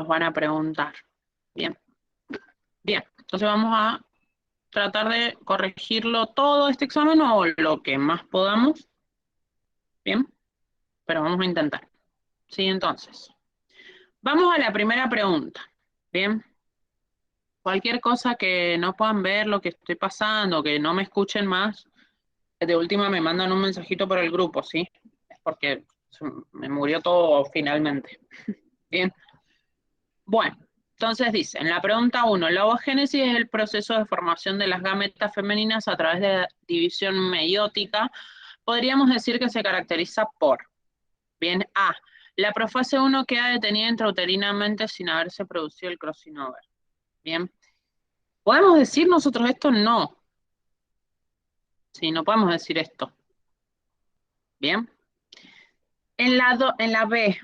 van a preguntar. Bien. Bien, entonces vamos a tratar de corregirlo todo este examen o lo que más podamos. Bien, pero vamos a intentar. Sí, entonces. Vamos a la primera pregunta. Bien. Cualquier cosa que no puedan ver lo que estoy pasando, que no me escuchen más, de última me mandan un mensajito por el grupo, ¿sí? Es porque me murió todo finalmente. Bien. Bueno, entonces dice, en la pregunta 1, la ovogénesis es el proceso de formación de las gametas femeninas a través de la división meiótica. Podríamos decir que se caracteriza por, bien, A, la profase 1 queda detenida intrauterinamente sin haberse producido el crossing over. Bien. ¿Podemos decir nosotros esto? No. Sí, no podemos decir esto. Bien. En la B.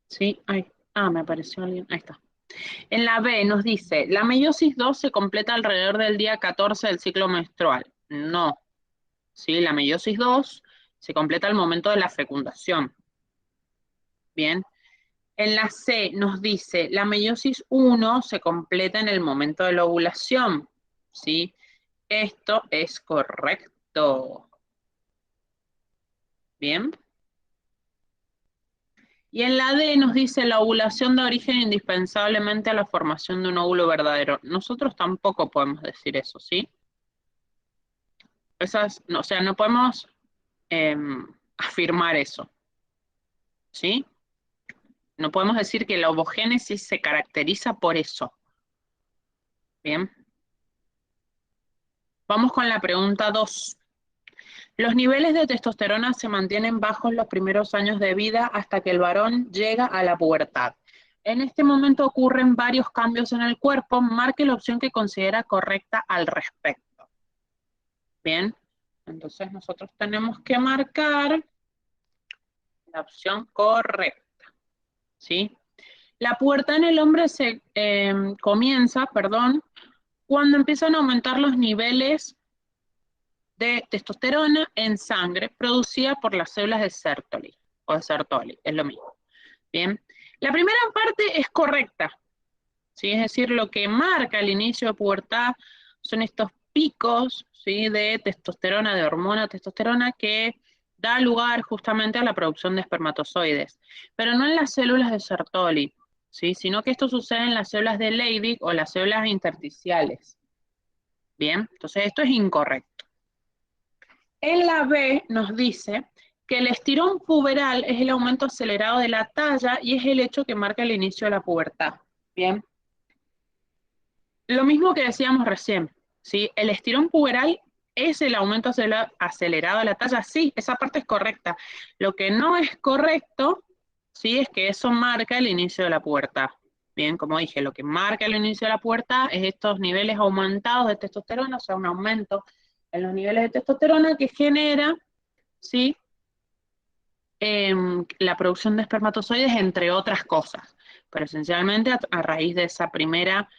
Sí, me apareció alguien. Ahí está. En la B nos dice, la meiosis 2 se completa alrededor del día 14 del ciclo menstrual. No. ¿Sí? La meiosis 2 se completa al momento de la fecundación. Bien. En la C nos dice, la meiosis 1 se completa en el momento de la ovulación. ¿Sí? Esto es correcto. Bien. Y en la D nos dice, la ovulación da origen indispensablemente a la formación de un óvulo verdadero. Nosotros tampoco podemos decir eso, ¿sí? No, o sea, no podemos afirmar eso, ¿sí? No podemos decir que la ovogénesis se caracteriza por eso. Bien. Vamos con la pregunta 2. Los niveles de testosterona se mantienen bajos los primeros años de vida hasta que el varón llega a la pubertad. En este momento ocurren varios cambios en el cuerpo. Marque la opción que considera correcta al respecto. Bien. Entonces nosotros tenemos que marcar la opción correcta. ¿Sí? La pubertad en el hombre comienza, cuando empiezan a aumentar los niveles de testosterona en sangre producida por las células de Sertoli, es lo mismo. Bien, la primera parte es correcta, ¿sí? Es decir, lo que marca el inicio de pubertad son estos picos, ¿sí? De testosterona, de hormona testosterona, que da lugar justamente a la producción de espermatozoides, pero no en las células de Sertoli, ¿sí? Sino que esto sucede en las células de Leydig o las células intersticiales. Bien, entonces esto es incorrecto. En la B nos dice que el estirón puberal es el aumento acelerado de la talla y es el hecho que marca el inicio de la pubertad. Bien. Lo mismo que decíamos recién, ¿sí? El estirón puberal es el aumento acelerado de la talla. Sí, esa parte es correcta. Lo que no es correcto, ¿sí? Es que eso marca el inicio de la pubertad. Bien, como dije, lo que marca el inicio de la pubertad es estos niveles aumentados de testosterona, o sea, un aumento en los niveles de testosterona que genera, ¿sí? La producción de espermatozoides, entre otras cosas, pero esencialmente a raíz de esa primera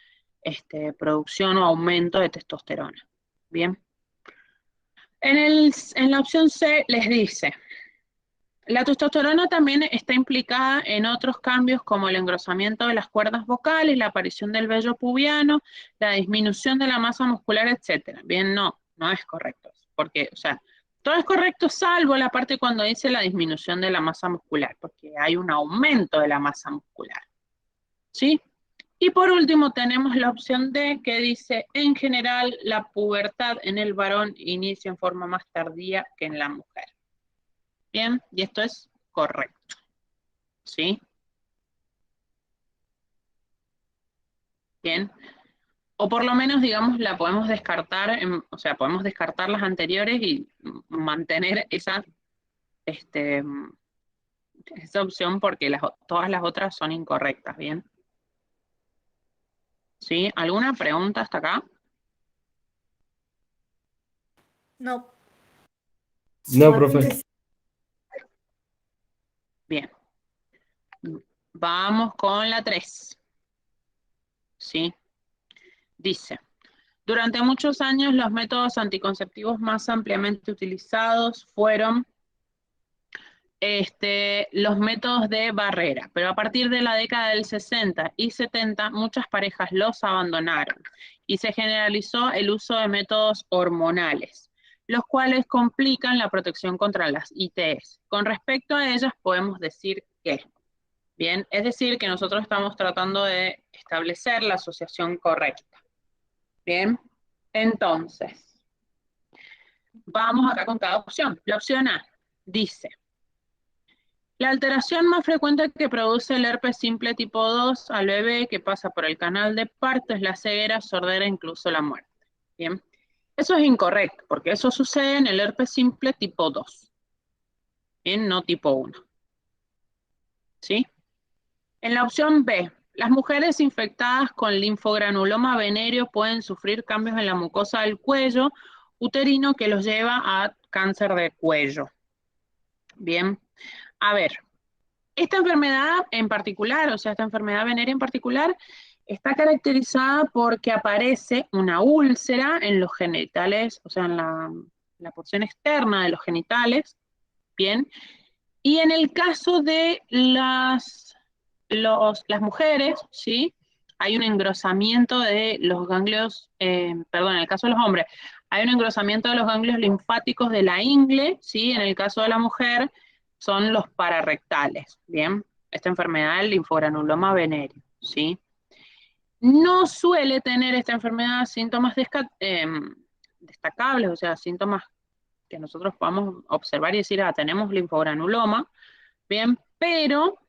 producción o aumento de testosterona. Bien. En la opción C les dice, la testosterona también está implicada en otros cambios como el engrosamiento de las cuerdas vocales, la aparición del vello pubiano, la disminución de la masa muscular, etc. Bien, no es correcto, porque, o sea, todo es correcto salvo la parte cuando dice la disminución de la masa muscular, porque hay un aumento de la masa muscular. ¿Sí? Y por último tenemos la opción D que dice, en general, la pubertad en el varón inicia en forma más tardía que en la mujer. Bien, y esto es correcto. ¿Sí? Bien. O por lo menos, digamos, la podemos descartar, o sea, podemos descartar las anteriores y mantener esa opción porque todas las otras son incorrectas, ¿bien? ¿Sí? ¿Alguna pregunta hasta acá? No. No, profe. Bien. Vamos con la 3. ¿Sí? Dice, durante muchos años los métodos anticonceptivos más ampliamente utilizados fueron los métodos de barrera, pero a partir de la década del 60 y 70 muchas parejas los abandonaron y se generalizó el uso de métodos hormonales, los cuales complican la protección contra las ITS. Con respecto a ellas podemos decir que, bien, es decir, que nosotros estamos tratando de establecer la asociación correcta. Bien, entonces, vamos acá con cada opción. La opción A dice: la alteración más frecuente que produce el herpes simple tipo 2 al bebé que pasa por el canal de parto es la ceguera, sordera e incluso la muerte. Bien, eso es incorrecto, porque eso sucede en el herpes simple tipo 2. Bien, no tipo 1. ¿Sí? En la opción B, las mujeres infectadas con linfogranuloma venéreo pueden sufrir cambios en la mucosa del cuello uterino que los lleva a cáncer de cuello. Bien, a ver. Esta enfermedad en particular, o sea, esta enfermedad venérea en particular, está caracterizada porque aparece una úlcera en los genitales, o sea, en la porción externa de los genitales, ¿bien? Y en el caso de las mujeres, ¿sí? Hay un engrosamiento de los ganglios, perdón, en el caso de los hombres, hay un engrosamiento de los ganglios linfáticos de la ingle, ¿sí? En el caso de la mujer, son los pararrectales, ¿bien? Esta enfermedad, el linfogranuloma venéreo, ¿sí? No suele tener esta enfermedad síntomas destacables, o sea, síntomas que nosotros podamos observar y decir, tenemos linfogranuloma, ¿bien? Pero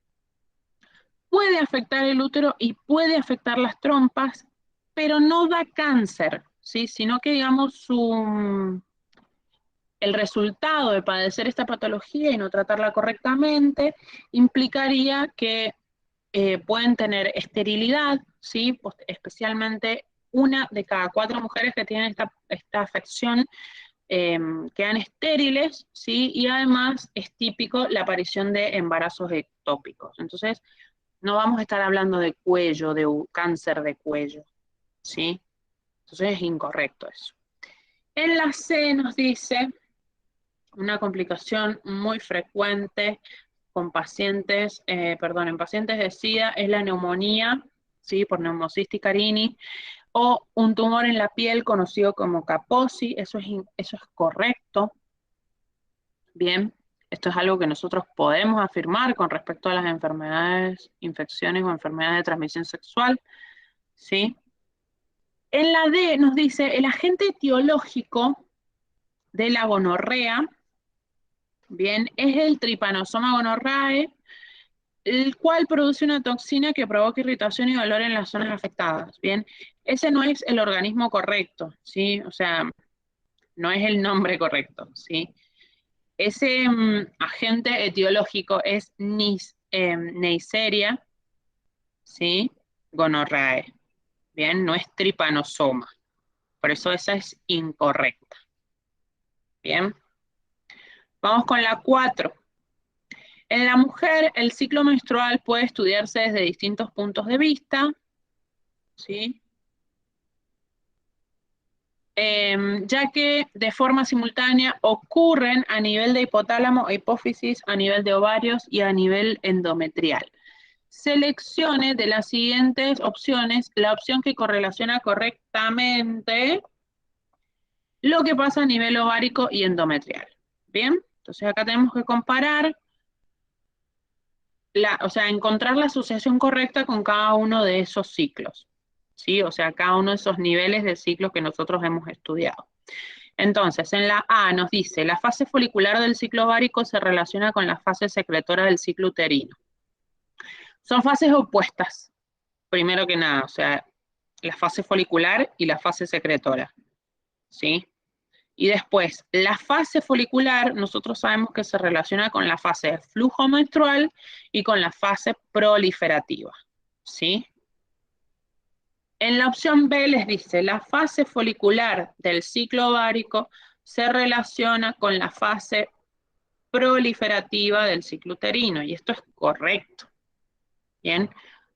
puede afectar el útero y puede afectar las trompas, pero no da cáncer, ¿sí? Sino que, digamos, el resultado de padecer esta patología y no tratarla correctamente implicaría que pueden tener esterilidad, ¿sí? Pues, especialmente 1 de cada 4 mujeres que tienen esta afección quedan estériles, ¿sí? Y además es típico la aparición de embarazos ectópicos. Entonces, no vamos a estar hablando de cuello, de cáncer de cuello, ¿sí? Entonces es incorrecto eso. En la C nos dice una complicación muy frecuente con pacientes, en pacientes de SIDA es la neumonía, ¿sí? Por Pneumocystis carini, o un tumor en la piel conocido como Kaposi, eso es correcto. Bien, esto es algo que nosotros podemos afirmar con respecto a las enfermedades, infecciones o enfermedades de transmisión sexual, ¿sí? En la D nos dice, el agente etiológico de la gonorrea, bien, es el Trypanosoma gonorrhoeae, el cual produce una toxina que provoca irritación y dolor en las zonas afectadas, bien. Ese no es el organismo correcto, ¿sí? O sea, no es el nombre correcto, ¿sí? Ese agente etiológico es Neisseria, ¿sí? Gonorrhoeae, bien, no es tripanosoma. Por eso esa es incorrecta. Bien. Vamos con la 4. En la mujer, el ciclo menstrual puede estudiarse desde distintos puntos de vista, ¿sí? Ya que de forma simultánea ocurren a nivel de hipotálamo, hipófisis, a nivel de ovarios y a nivel endometrial. Seleccione de las siguientes opciones la opción que correlaciona correctamente lo que pasa a nivel ovárico y endometrial. Bien, entonces acá tenemos que comparar, o sea, encontrar la asociación correcta con cada uno de esos ciclos, ¿sí? O sea, cada uno de esos niveles de ciclo que nosotros hemos estudiado. Entonces, en la A nos dice, la fase folicular del ciclo ovárico se relaciona con la fase secretora del ciclo uterino. Son fases opuestas, primero que nada, o sea, la fase folicular y la fase secretora, ¿sí? Y después, la fase folicular, nosotros sabemos que se relaciona con la fase de flujo menstrual y con la fase proliferativa, ¿sí? En la opción B les dice, la fase folicular del ciclo ovárico se relaciona con la fase proliferativa del ciclo uterino, y esto es correcto. Bien,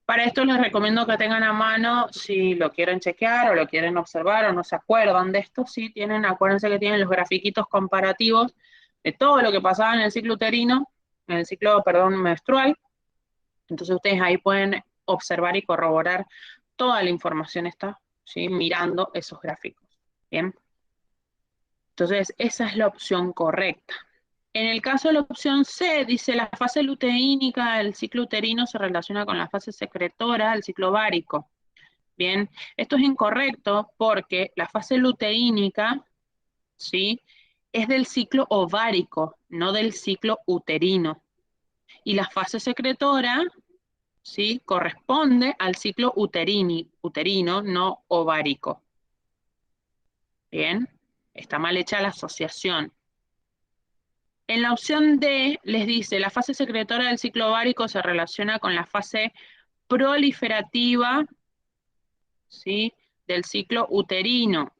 para esto les recomiendo que tengan a mano, si lo quieren chequear o lo quieren observar o no se acuerdan de esto, sí acuérdense que tienen los grafiquitos comparativos de todo lo que pasaba en el ciclo uterino, en el ciclo, perdón, menstrual. Entonces ustedes ahí pueden observar y corroborar toda la información está, ¿sí? Mirando esos gráficos. Bien. Entonces, esa es la opción correcta. En el caso de la opción C, dice la fase luteínica del ciclo uterino se relaciona con la fase secretora del ciclo ovárico. Bien, esto es incorrecto porque la fase luteínica, ¿sí?, es del ciclo ovárico, no del ciclo uterino. Y la fase secretora, ¿sí?, corresponde al ciclo uterino, no ovárico. Bien, está mal hecha la asociación. En la opción D les dice, la fase secretora del ciclo ovárico se relaciona con la fase proliferativa, ¿sí?, del ciclo uterino.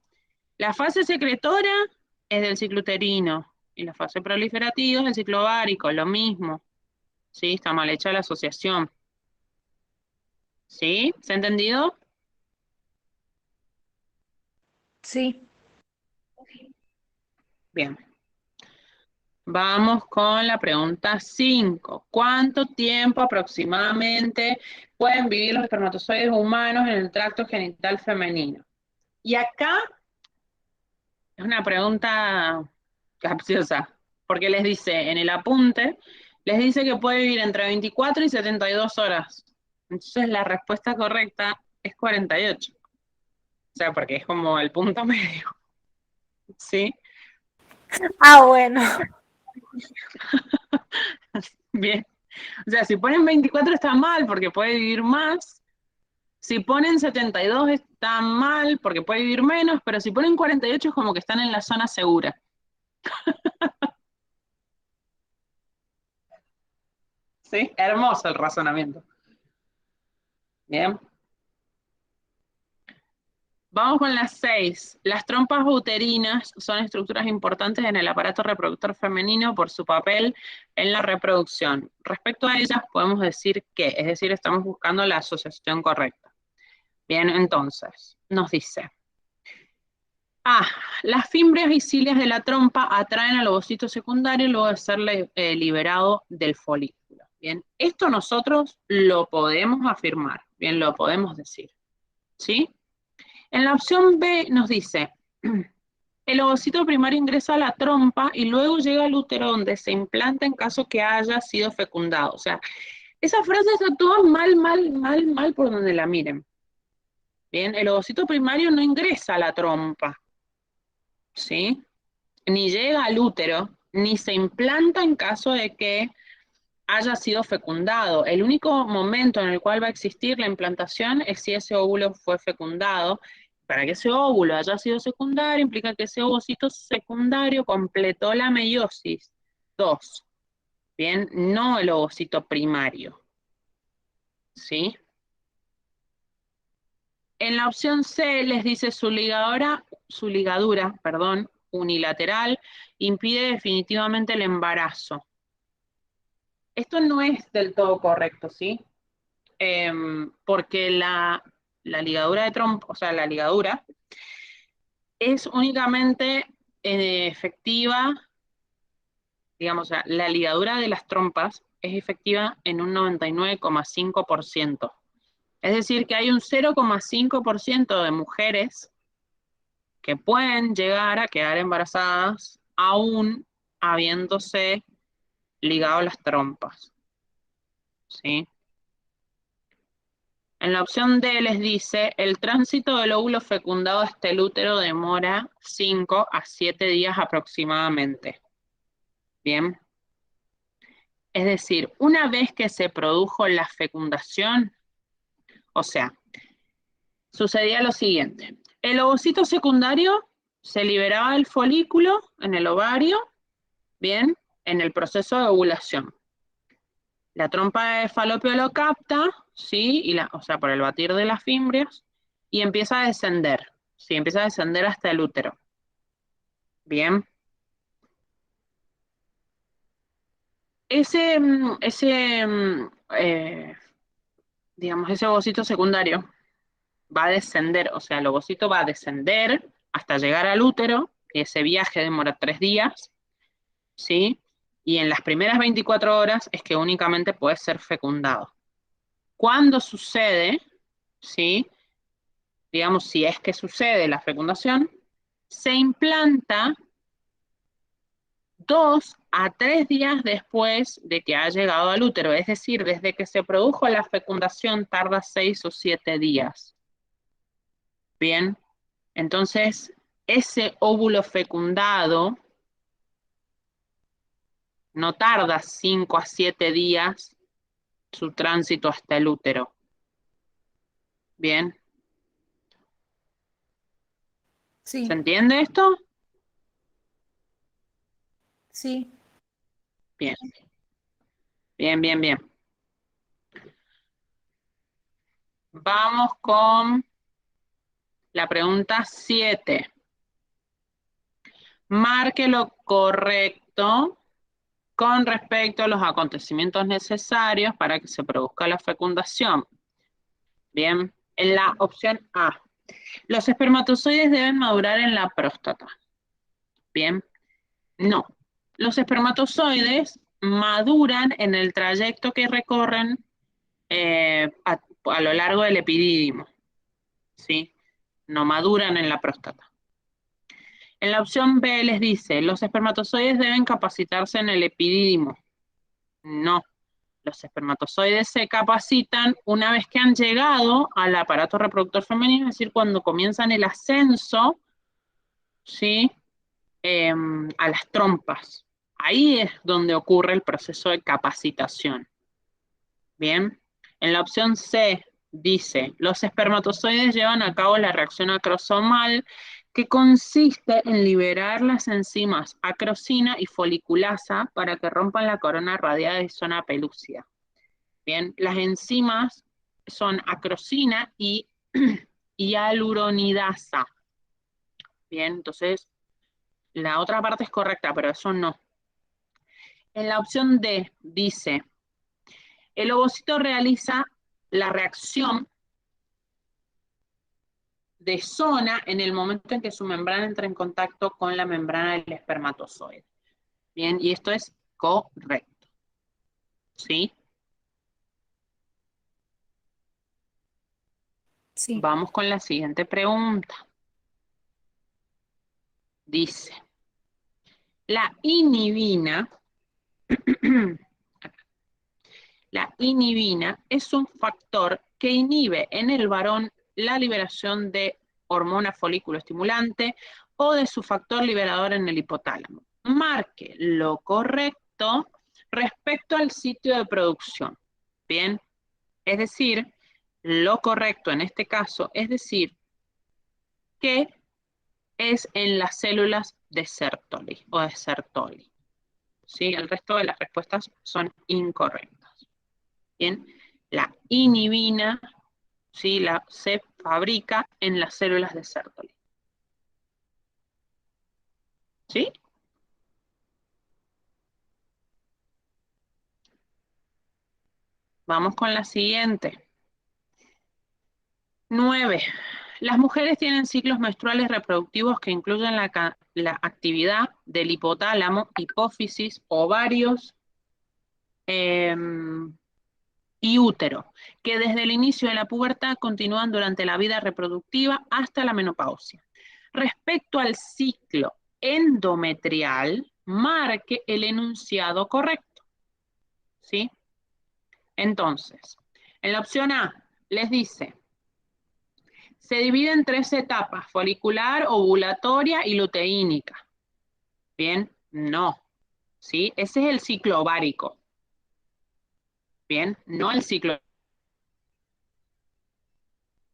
La fase secretora es del ciclo uterino y la fase proliferativa es del ciclo ovárico, lo mismo. ¿Sí? Está mal hecha la asociación. ¿Sí? ¿Se ha entendido? Sí. Bien. Vamos con la pregunta 5. ¿Cuánto tiempo aproximadamente pueden vivir los espermatozoides humanos en el tracto genital femenino? Y acá es una pregunta capciosa, porque les dice, en el apunte, les dice que puede vivir entre 24 y 72 horas. Entonces la respuesta correcta es 48. O sea, porque es como el punto medio. ¿Sí? Ah, bueno. Bien. O sea, si ponen 24 está mal porque puede vivir más. Si ponen 72 está mal porque puede vivir menos, pero si ponen 48 es como que están en la zona segura. ¿Sí? Hermoso el razonamiento. Bien. Vamos con las 6. Las trompas uterinas son estructuras importantes en el aparato reproductor femenino por su papel en la reproducción. Respecto a ellas podemos decir que, es decir, estamos buscando la asociación correcta. Bien, entonces, nos dice, las fimbrias y cilias de la trompa atraen al ovocito secundario luego de ser liberado del folículo. Bien, esto nosotros lo podemos afirmar, bien, lo podemos decir, ¿sí? En la opción B nos dice, el ovocito primario ingresa a la trompa y luego llega al útero donde se implanta en caso que haya sido fecundado. O sea, esa frase está toda mal por donde la miren. Bien, el ovocito primario no ingresa a la trompa, ¿sí? Ni llega al útero, ni se implanta en caso de que haya sido fecundado. El único momento en el cual va a existir la implantación es si ese óvulo fue fecundado. Para que ese óvulo haya sido secundario, implica que ese ovocito secundario completó la meiosis 2. Bien, no el ovocito primario. ¿Sí? En la opción C les dice su ligadura, unilateral impide definitivamente el embarazo. Esto no es del todo correcto, ¿sí? Porque la ligadura de trompa, o sea, la ligadura es únicamente efectiva, digamos, o sea, la ligadura de las trompas es efectiva en un 99,5%. Es decir, que hay un 0,5% de mujeres que pueden llegar a quedar embarazadas aún habiéndose ligado las trompas. ¿Sí? En la opción D les dice, el tránsito del óvulo fecundado hasta el útero demora 5 a 7 días aproximadamente. Bien. Es decir, una vez que se produjo la fecundación, o sea, sucedía lo siguiente. El ovocito secundario se liberaba del folículo en el ovario, bien, en el proceso de ovulación. La trompa de falopio lo capta, ¿sí? O sea, por el batir de las fimbrias, y empieza a descender, ¿sí? Empieza a descender hasta el útero. Bien. Digamos, ese ovocito secundario va a descender, o sea, el ovocito va a descender hasta llegar al útero, que ese viaje demora 3 días, ¿sí? Y en las primeras 24 horas es que únicamente puede ser fecundado. ¿Cuándo sucede? ¿Sí? Digamos, si es que sucede la fecundación, se implanta 2 a 3 días después de que ha llegado al útero, es decir, desde que se produjo la fecundación tarda 6 o 7 días. Bien, entonces ese óvulo fecundado no tarda 5 a 7 días su tránsito hasta el útero. Bien, Sí, ¿se entiende esto? sí. Bien, bien, bien, bien. Vamos con la pregunta 7. Marque lo correcto con respecto a los acontecimientos necesarios para que se produzca la fecundación. Bien, en la opción A, los espermatozoides deben madurar en la próstata. Bien, no. Los espermatozoides maduran en el trayecto que recorren a lo largo del epidídimo. ¿Sí? No maduran en la próstata. En la opción B les dice, los espermatozoides deben capacitarse en el epidídimo. No. Los espermatozoides se capacitan una vez que han llegado al aparato reproductor femenino, es decir, cuando comienzan el ascenso, ¿sí? A las trompas. Ahí es donde ocurre el proceso de capacitación. Bien. En la opción C dice, los espermatozoides llevan a cabo la reacción acrosomal que consiste en liberar las enzimas acrosina y foliculasa para que rompan la corona radiada y zona pelúcida. Bien, las enzimas son acrosina y hialuronidasa. Bien, entonces la otra parte es correcta, pero eso no. En la opción D dice, el ovocito realiza la reacción de zona en el momento en que su membrana entra en contacto con la membrana del espermatozoide. Bien, y esto es correcto. ¿Sí? Sí. Vamos con la siguiente pregunta. Dice, la inhibina la inhibina es un factor que inhibe en el varón la liberación de hormona folículo estimulante o de su factor liberador en el hipotálamo. Marque lo correcto respecto al sitio de producción. Bien, es decir, lo correcto en este caso es decir que es en las células de Sertoli o de Sertoli. ¿Sí? El resto de las respuestas son incorrectas. Bien, la inhibina, ¿sí? Se fabrica en las células de Sertoli. ¿Sí? Vamos con la siguiente. 9. Las mujeres tienen ciclos menstruales reproductivos que incluyen la actividad del hipotálamo, hipófisis, ovarios y útero, que desde el inicio de la pubertad continúan durante la vida reproductiva hasta la menopausia. Respecto al ciclo endometrial, marque el enunciado correcto. ¿Sí? Entonces, en la opción A les dice, se divide en 3 etapas, folicular, ovulatoria y luteínica. Bien, no. ¿Sí? Ese es el ciclo ovárico. Bien, no el ciclo.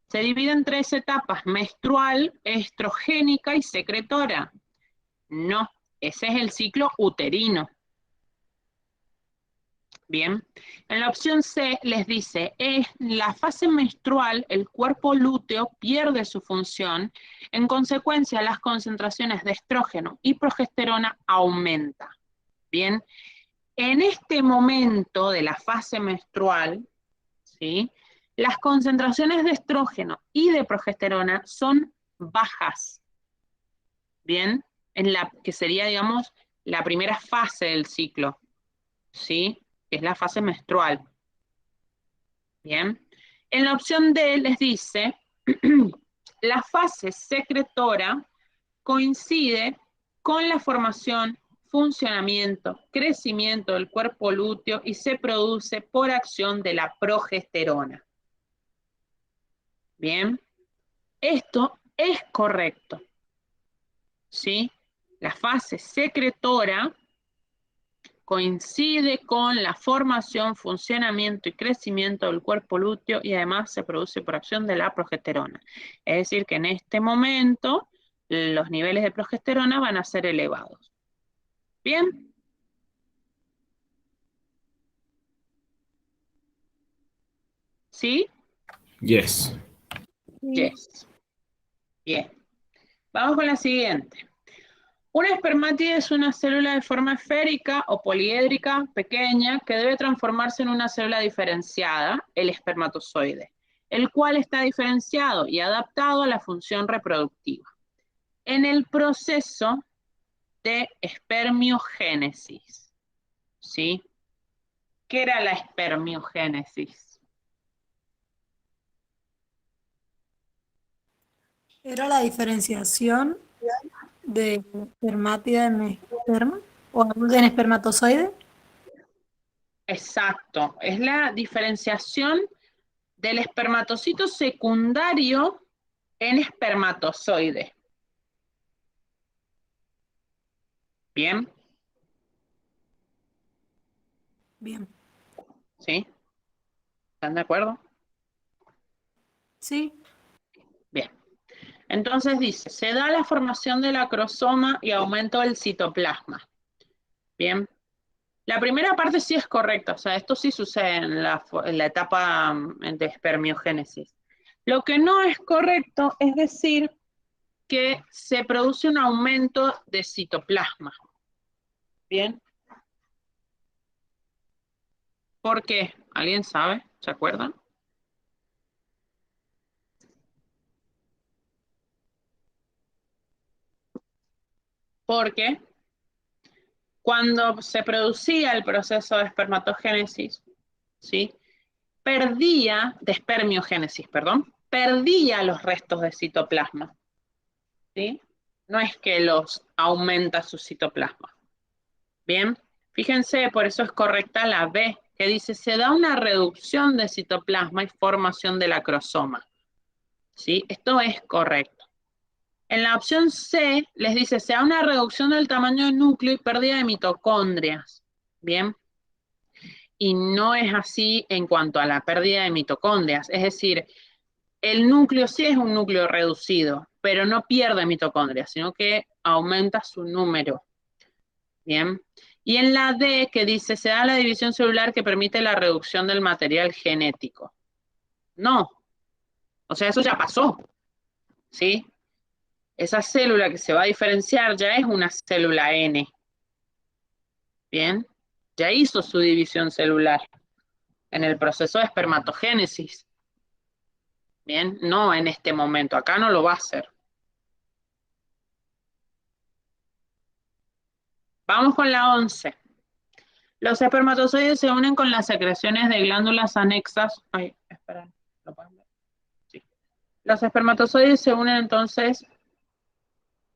Se divide en 3 etapas, menstrual, estrogénica y secretora. No, ese es el ciclo uterino. Bien, en la opción C les dice, en la fase menstrual el cuerpo lúteo pierde su función, en consecuencia las concentraciones de estrógeno y progesterona aumentan. Bien, en este momento de la fase menstrual, ¿sí? Las concentraciones de estrógeno y de progesterona son bajas. Bien, que sería, digamos, la primera fase del ciclo, ¿sí? Que es la fase menstrual. Bien. En la opción D les dice, la fase secretora coincide con la formación, funcionamiento, crecimiento del cuerpo lúteo y se produce por acción de la progesterona. Bien, esto es correcto, ¿sí? La fase secretora coincide con la formación, funcionamiento y crecimiento del cuerpo lúteo y además se produce por acción de la progesterona. Es decir, que en este momento los niveles de progesterona van a ser elevados. ¿Bien? ¿Sí? Yes. Sí. Yes. Bien. Vamos con la siguiente. Una espermátide es una célula de forma esférica o poliédrica pequeña que debe transformarse en una célula diferenciada, el espermatozoide, el cual está diferenciado y adaptado a la función reproductiva. En el proceso de espermiogénesis, ¿sí? ¿Qué era la espermiogénesis? Era la diferenciación de espermátida en esperma o en espermatozoide. Exacto, es la diferenciación del espermatocito secundario en espermatozoide. ¿Bien? Bien. ¿Sí? ¿Están de acuerdo? Sí. Bien. Entonces dice, se da la formación del acrosoma y aumento del citoplasma. Bien. La primera parte sí es correcta, o sea, esto sí sucede en la etapa de espermiogénesis. Lo que no es correcto es decir que se produce un aumento de citoplasma. Bien. ¿Por qué? ¿Alguien sabe? ¿Se acuerdan? Porque cuando se producía el proceso de espermatogénesis, ¿sí? De espermiogénesis, perdón, perdía los restos de citoplasma, ¿sí? No es que los aumenta su citoplasma. Bien, fíjense, por eso es correcta la B, que dice, se da una reducción de citoplasma y formación del acrosoma, ¿sí? Esto es correcto. En la opción C les dice, se da una reducción del tamaño del núcleo y pérdida de mitocondrias, ¿bien? Y no es así en cuanto a la pérdida de mitocondrias, es decir, el núcleo sí es un núcleo reducido, pero no pierde mitocondrias, sino que aumenta su número. Bien. Y en la D, que dice, se da la división celular que permite la reducción del material genético. No. O sea, eso ya pasó. ¿Sí? Esa célula que se va a diferenciar ya es una célula N. Bien. Ya hizo su división celular en el proceso de espermatogénesis. Bien. No en este momento. Acá no lo va a hacer. Vamos con la 11. Los espermatozoides se unen con las secreciones de glándulas anexas. Ay, espera, ¿lo pueden ver? Sí. Los espermatozoides se unen entonces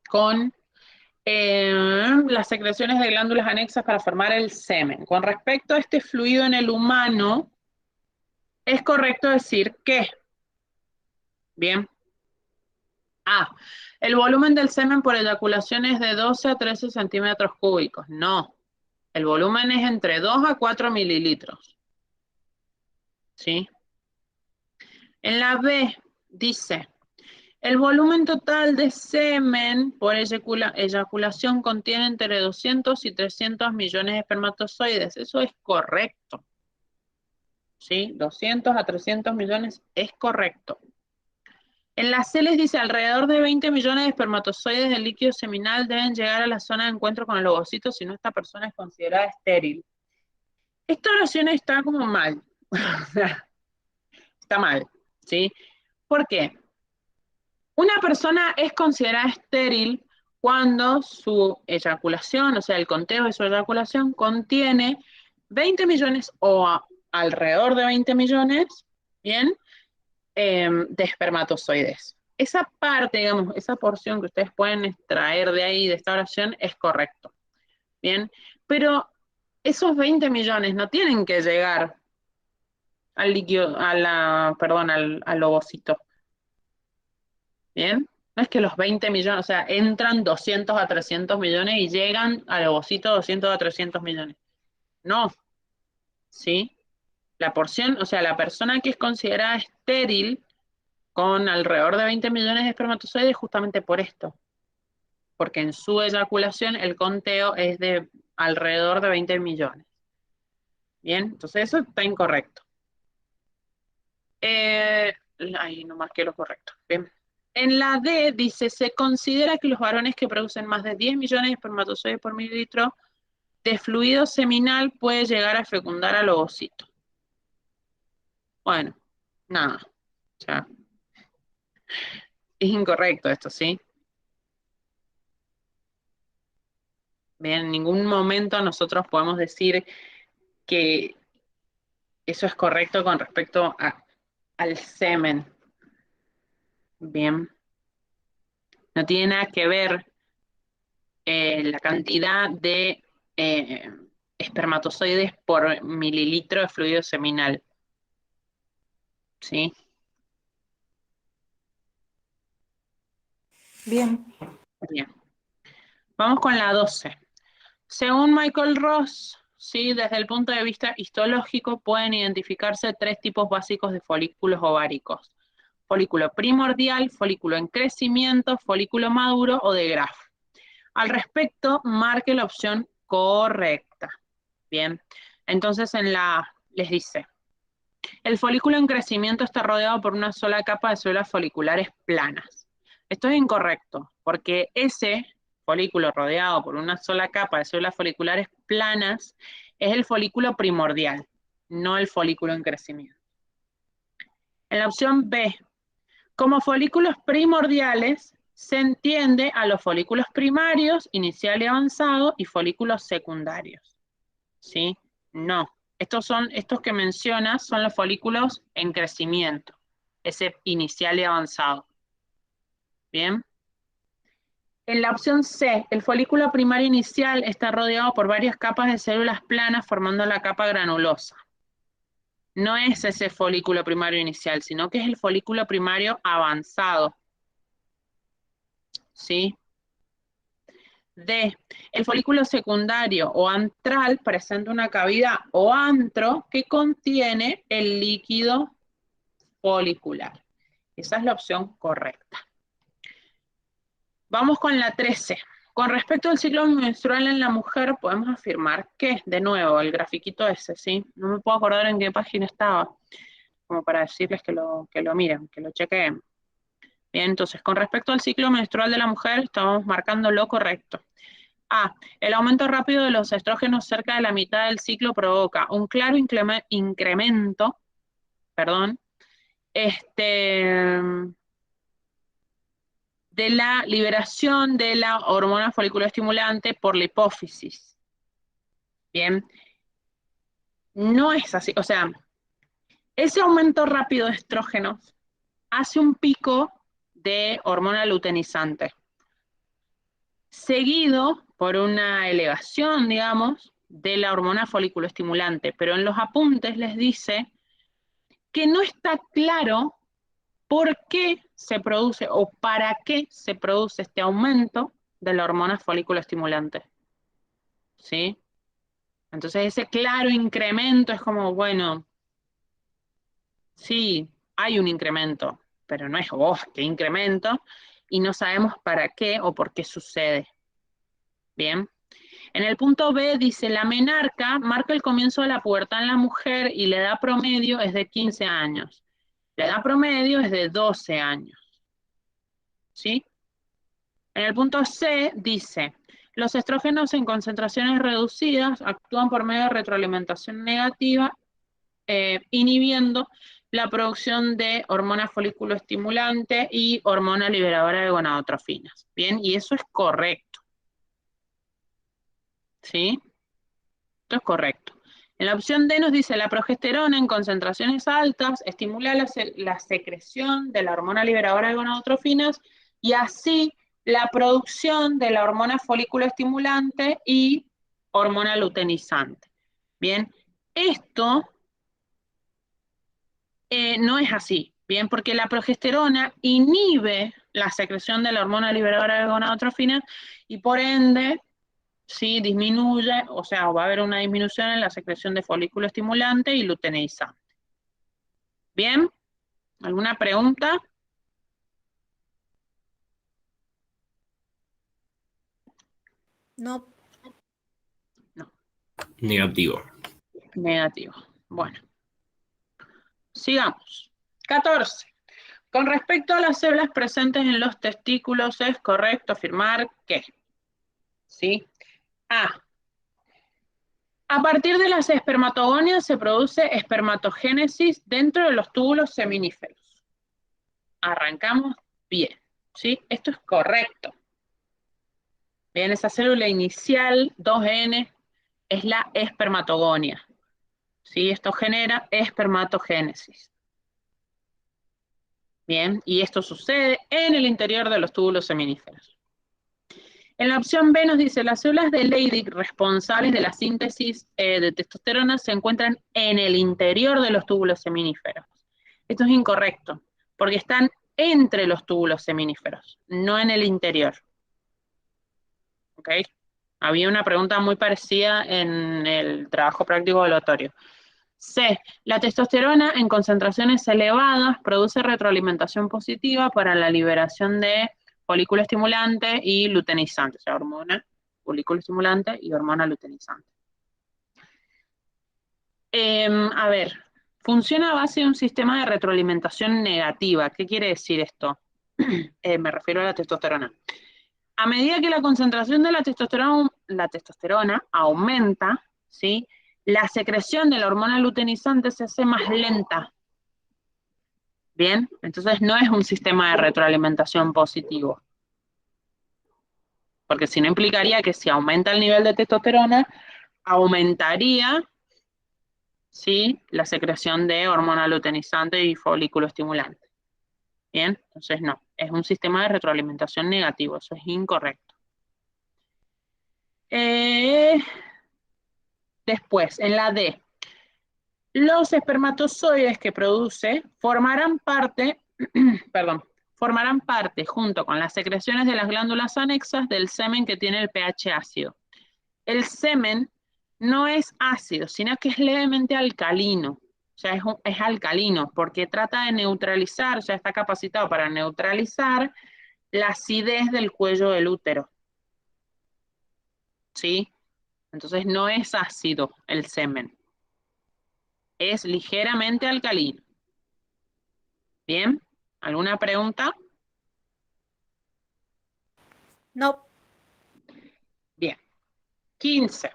con las secreciones de glándulas anexas para formar el semen. Con respecto a este fluido en el humano, es correcto decir que, bien, A, el volumen del semen por eyaculación es de 12 a 13 centímetros cúbicos. No, el volumen es entre 2 a 4 mililitros. ¿Sí? En la B dice, el volumen total de semen por eyaculación contiene entre 200 y 300 millones de espermatozoides. Eso es correcto. ¿Sí? 200 a 300 millones es correcto. En la C les dice, alrededor de 20 millones de espermatozoides del líquido seminal deben llegar a la zona de encuentro con el ovocito, si no esta persona es considerada estéril. Esta oración está como mal. Está mal, ¿sí? ¿Por qué? Una persona es considerada estéril cuando su eyaculación, o sea, el conteo de su eyaculación contiene 20 millones o alrededor de 20 millones, ¿bien? De espermatozoides. Esa parte, digamos, esa porción que ustedes pueden extraer de ahí, de esta oración, es correcto, ¿bien? Pero esos 20 millones no tienen que llegar al líquido, al ovocito, ¿bien? No es que los 20 millones, o sea, entran 200 a 300 millones y llegan al ovocito 200 a 300 millones. No, ¿sí? La porción, o sea, la persona que es considerada estéril con alrededor de 20 millones de espermatozoides justamente por esto, porque en su eyaculación el conteo es de alrededor de 20 millones. Bien, entonces eso está incorrecto. Ahí nomás que lo correcto. Bien. En la D dice, se considera que los varones que producen más de 10 millones de espermatozoides por mililitro de fluido seminal puede llegar a fecundar al ovocito. Bueno, nada. O sea, es incorrecto esto, ¿sí? Bien, en ningún momento nosotros podemos decir que eso es correcto con respecto al semen. Bien. No tiene nada que ver la cantidad de espermatozoides por mililitro de fluido seminal. ¿Sí? Bien. Bien. Vamos con la 12. Según Michael Ross, ¿sí? Desde el punto de vista histológico pueden identificarse 3 tipos básicos de folículos ováricos. Folículo primordial, folículo en crecimiento, folículo maduro o de Graf. Al respecto, marque la opción correcta. Bien, entonces les dice, el folículo en crecimiento está rodeado por una sola capa de células foliculares planas. Esto es incorrecto, porque ese folículo rodeado por una sola capa de células foliculares planas es el folículo primordial, no el folículo en crecimiento. En la opción B, como folículos primordiales, se entiende a los folículos primarios, inicial y avanzado, y folículos secundarios. ¿Sí? No. Estos que mencionas son los folículos en crecimiento, ese inicial y avanzado. ¿Bien? En la opción C, el folículo primario inicial está rodeado por varias capas de células planas formando la capa granulosa. No es ese folículo primario inicial, sino que es el folículo primario avanzado. ¿Sí? D. El folículo secundario o antral presenta una cavidad o antro que contiene el líquido folicular. Esa es la opción correcta. Vamos con la 13. Con respecto al ciclo menstrual en la mujer, podemos afirmar que, de nuevo, el grafiquito ese, ¿sí? No me puedo acordar en qué página estaba, como para decirles que lo miren, que lo chequeen. Bien, entonces, con respecto al ciclo menstrual de la mujer, estamos marcando lo correcto. A. El aumento rápido de los estrógenos cerca de la mitad del ciclo provoca un claro incremento, de la liberación de la hormona foliculoestimulante por la hipófisis. Bien. No es así, o sea, ese aumento rápido de estrógenos hace un pico de hormona luteinizante, seguido por una elevación, digamos, de la hormona foliculoestimulante, pero en los apuntes les dice que no está claro por qué se produce o para qué se produce este aumento de la hormona foliculoestimulante. ¿Sí? Entonces ese claro incremento es como, bueno, sí, hay un incremento, pero no es, oh, qué incremento, y no sabemos para qué o por qué sucede. Bien. En el punto B dice, la menarca marca el comienzo de la pubertad en la mujer y la edad promedio es de 15 años. La edad promedio es de 12 años. ¿Sí? En el punto C dice, los estrógenos en concentraciones reducidas actúan por medio de retroalimentación negativa, inhibiendo la producción de hormona folículo estimulante y hormona liberadora de gonadotrofinas. Bien, y eso es correcto. ¿Sí? Esto es correcto. En la opción D nos dice, la progesterona en concentraciones altas estimula la secreción de la hormona liberadora de gonadotrofinas y así la producción de la hormona folículo estimulante y hormona luteinizante. Bien, esto no es así, bien, porque la progesterona inhibe la secreción de la hormona liberadora de gonadotrofinas y por ende, sí, disminuye, o sea, va a haber una disminución en la secreción de folículo estimulante y luteinizante. Bien, ¿alguna pregunta? No. No, Negativo. negativo. Bueno, sigamos. 14. Con respecto a las células presentes en los testículos, es correcto afirmar que, ¿sí? A partir de las espermatogonias se produce espermatogénesis dentro de los túbulos seminíferos. Arrancamos bien, ¿sí? Esto es correcto. Bien, esa célula inicial, 2N, es la espermatogonia. ¿Sí? Esto genera espermatogénesis. Bien, y esto sucede en el interior de los túbulos seminíferos. En la opción B nos dice, las células de Leydig responsables de la síntesis de testosterona se encuentran en el interior de los túbulos seminíferos. Esto es incorrecto, porque están entre los túbulos seminíferos, no en el interior. ¿Ok? Había una pregunta muy parecida en el trabajo práctico evaluatorio. C. La testosterona en concentraciones elevadas produce retroalimentación positiva para la liberación de folículo estimulante y luteinizante, o sea, hormona, folículo estimulante y hormona luteinizante. A ver, funciona a base de un sistema de retroalimentación negativa. ¿Qué quiere decir esto? Me refiero a la testosterona. A medida que la concentración de la testosterona aumenta, ¿sí? La secreción de la hormona luteinizante se hace más lenta. Bien, entonces no es un sistema de retroalimentación positivo. Porque si no implicaría que si aumenta el nivel de testosterona, aumentaría, ¿sí? La secreción de hormona luteinizante y folículo estimulante. Bien, entonces no, es un sistema de retroalimentación negativo, eso es incorrecto. Después, en la D, los espermatozoides que produce formarán parte, formarán parte junto con las secreciones de las glándulas anexas del semen que tiene el pH ácido. El semen no es ácido, sino que es levemente alcalino. O sea, es alcalino porque trata de neutralizar, o sea, está capacitado para neutralizar la acidez del cuello del útero. ¿Sí? Entonces no es ácido el semen. Es ligeramente alcalino. ¿Bien? ¿Alguna pregunta? No. Bien. 15.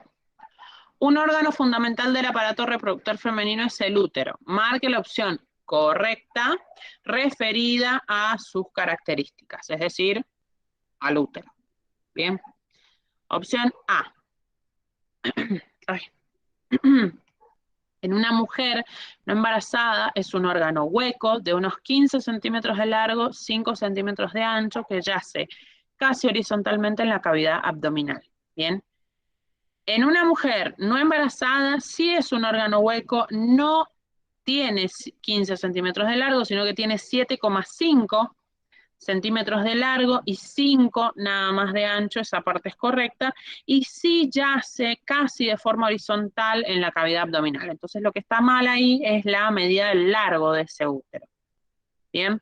Un órgano fundamental del aparato reproductor femenino es el útero. Marque la opción correcta referida a sus características, es decir, al útero. Bien. Opción A. Ay. En una mujer no embarazada es un órgano hueco de unos 15 centímetros de largo, 5 centímetros de ancho, que yace casi horizontalmente en la cavidad abdominal. Bien. En una mujer no embarazada sí es un órgano hueco, no tiene 15 centímetros de largo, sino que tiene 7,5 centímetros de largo y 5 nada más de ancho, esa parte es correcta, y sí yace casi de forma horizontal en la cavidad abdominal. Entonces lo que está mal ahí es la medida del largo de ese útero. Bien.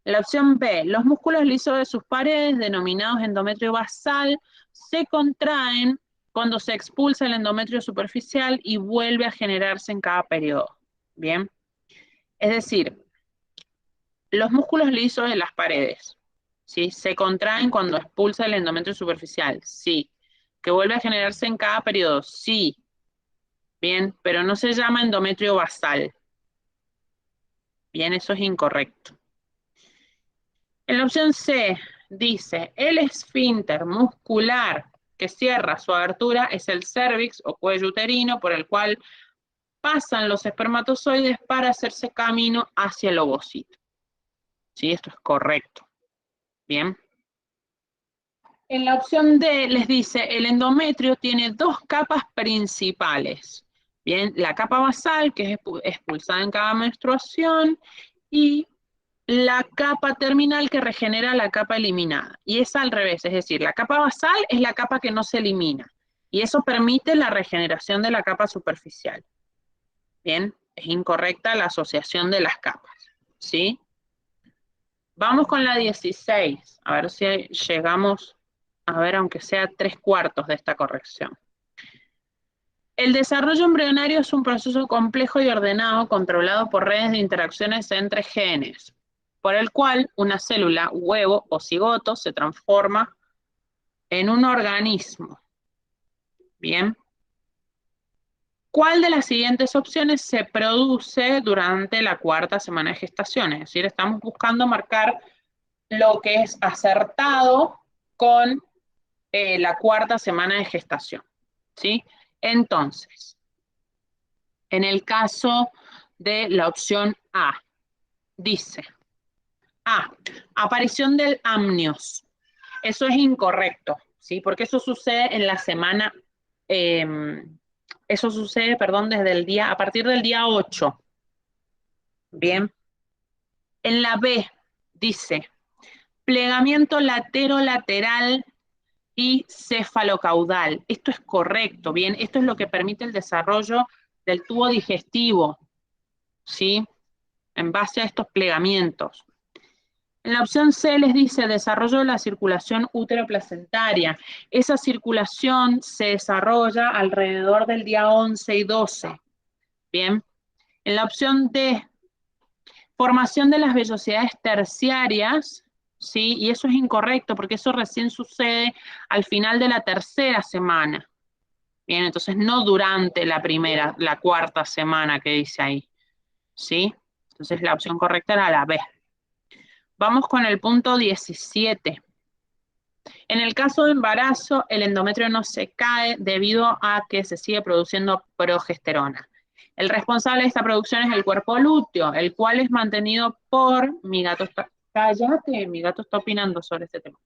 La opción B, los músculos lisos de sus paredes, denominados endometrio basal, se contraen cuando se expulsa el endometrio superficial y vuelve a generarse en cada periodo. Bien. Es decir, los músculos lisos de las paredes, ¿sí? Se contraen cuando expulsa el endometrio superficial, sí. Que vuelve a generarse en cada periodo, sí. Bien, pero no se llama endometrio basal. Bien, eso es incorrecto. En la opción C dice, el esfínter muscular que cierra su abertura es el cérvix o cuello uterino por el cual pasan los espermatozoides para hacerse camino hacia el ovocito. Sí, esto es correcto. Bien. En la opción D les dice, el endometrio tiene dos capas principales. Bien, la capa basal, que es expulsada en cada menstruación, y la capa terminal que regenera la capa eliminada. Y es al revés, es decir, la capa basal es la capa que no se elimina. Y eso permite la regeneración de la capa superficial. Bien, es incorrecta la asociación de las capas. ¿Sí? Vamos con la 16, a ver si llegamos a ver aunque sea 3/4 de esta corrección. El desarrollo embrionario es un proceso complejo y ordenado controlado por redes de interacciones entre genes, por el cual una célula, huevo o cigoto se transforma en un organismo. Bien. ¿Cuál de las siguientes opciones se produce durante la 4ª semana de gestación? Es decir, estamos buscando marcar lo que es acertado con la 4ª semana de gestación. ¿Sí? Entonces, en el caso de la opción A, dice A, aparición del amnios. Eso es incorrecto, ¿sí? Porque eso sucede en la semana, eso sucede, perdón, a partir del día 8. Bien. En la B, dice plegamiento laterolateral y cefalocaudal. Esto es correcto, bien, esto es lo que permite el desarrollo del tubo digestivo, ¿sí? En base a estos plegamientos. En la opción C les dice desarrollo de la circulación útero-placentaria. Esa circulación se desarrolla alrededor del día 11 y 12. Bien. En la opción D, formación de las vellosidades terciarias, ¿sí? Y eso es incorrecto porque eso recién sucede al final de la 3ª semana. Bien, entonces no durante la 4ª semana que dice ahí, ¿sí? Entonces la opción correcta era la B. Vamos con el punto 17. En el caso de embarazo, el endometrio no se cae debido a que se sigue produciendo progesterona. El responsable de esta producción es el cuerpo lúteo, el cual es mantenido por... Mi gato está... Cállate, mi gato está opinando sobre este tema.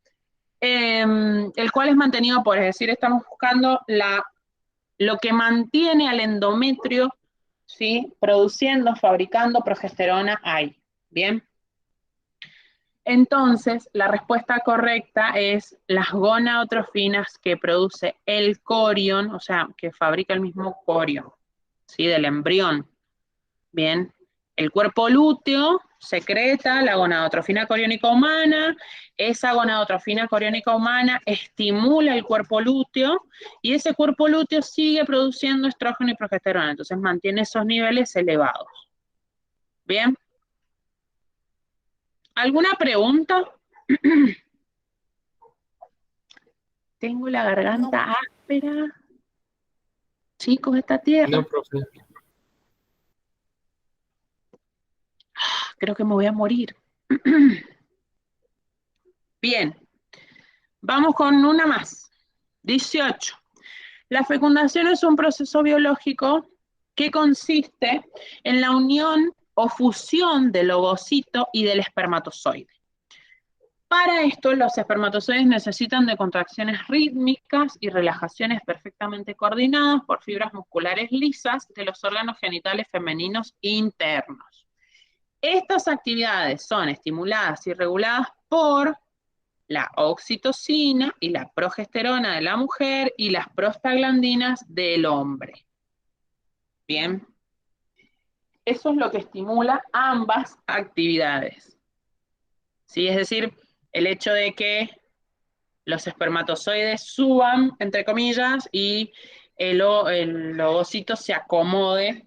El cual es mantenido por, es decir, estamos buscando lo que mantiene al endometrio, ¿sí? Produciendo, fabricando progesterona ahí. Bien. Entonces, la respuesta correcta es las gonadotrofinas que produce el corión, o sea, que fabrica el mismo corión, ¿sí? Del embrión. Bien. El cuerpo lúteo secreta la gonadotrofina coriónica humana, esa gonadotrofina coriónica humana estimula el cuerpo lúteo y ese cuerpo lúteo sigue produciendo estrógeno y progesterona, entonces mantiene esos niveles elevados. Bien. ¿Alguna pregunta? Tengo la garganta áspera. Chicos, esta tierra. No, profe. Creo que me voy a morir. Bien. Vamos con una más. 18. La fecundación es un proceso biológico que consiste en la unión o fusión del ovocito y del espermatozoide. Para esto, los espermatozoides necesitan de contracciones rítmicas y relajaciones perfectamente coordinadas por fibras musculares lisas de los órganos genitales femeninos internos. Estas actividades son estimuladas y reguladas por la oxitocina y la progesterona de la mujer y las prostaglandinas del hombre. Bien. Eso es lo que estimula ambas actividades. ¿Sí? Es decir, el hecho de que los espermatozoides suban, entre comillas, y el ovocito se acomode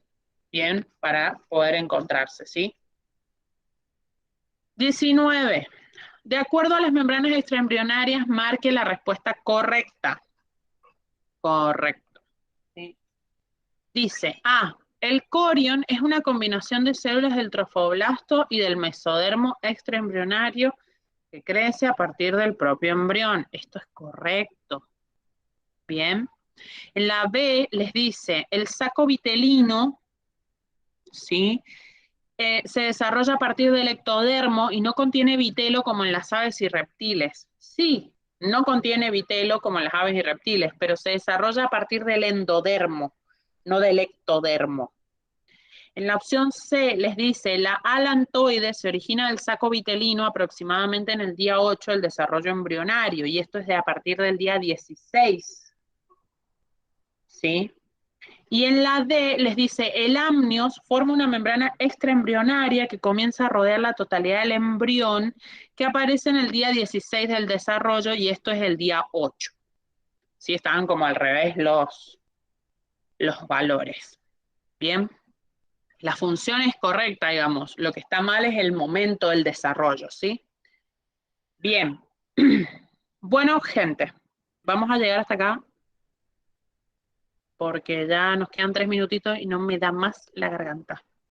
bien para poder encontrarse, ¿sí? 19. De acuerdo a las membranas extraembrionarias, marque la respuesta correcta. Correcto. ¿Sí? Dice A, El corion es una combinación de células del trofoblasto y del mesodermo extraembrionario que crece a partir del propio embrión. Esto es correcto. Bien. En la B les dice, el saco vitelino, ¿sí? Se desarrolla a partir del ectodermo y no contiene vitelo como en las aves y reptiles. Sí, no contiene vitelo como en las aves y reptiles, pero se desarrolla a partir del endodermo, no del ectodermo. En la opción C les dice, la alantoide se origina del saco vitelino aproximadamente en el día 8 del desarrollo embrionario, y esto es de a partir del día 16. ¿Sí? Y en la D les dice, el amnios forma una membrana extraembrionaria que comienza a rodear la totalidad del embrión, que aparece en el día 16 del desarrollo, y esto es el día 8. ¿Sí? Estaban como al revés los valores. Bien. La función es correcta, digamos. Lo que está mal es el momento del desarrollo, ¿sí? Bien. Bueno, gente, vamos a llegar hasta acá porque ya nos quedan 3 minutitos y no me da más la garganta.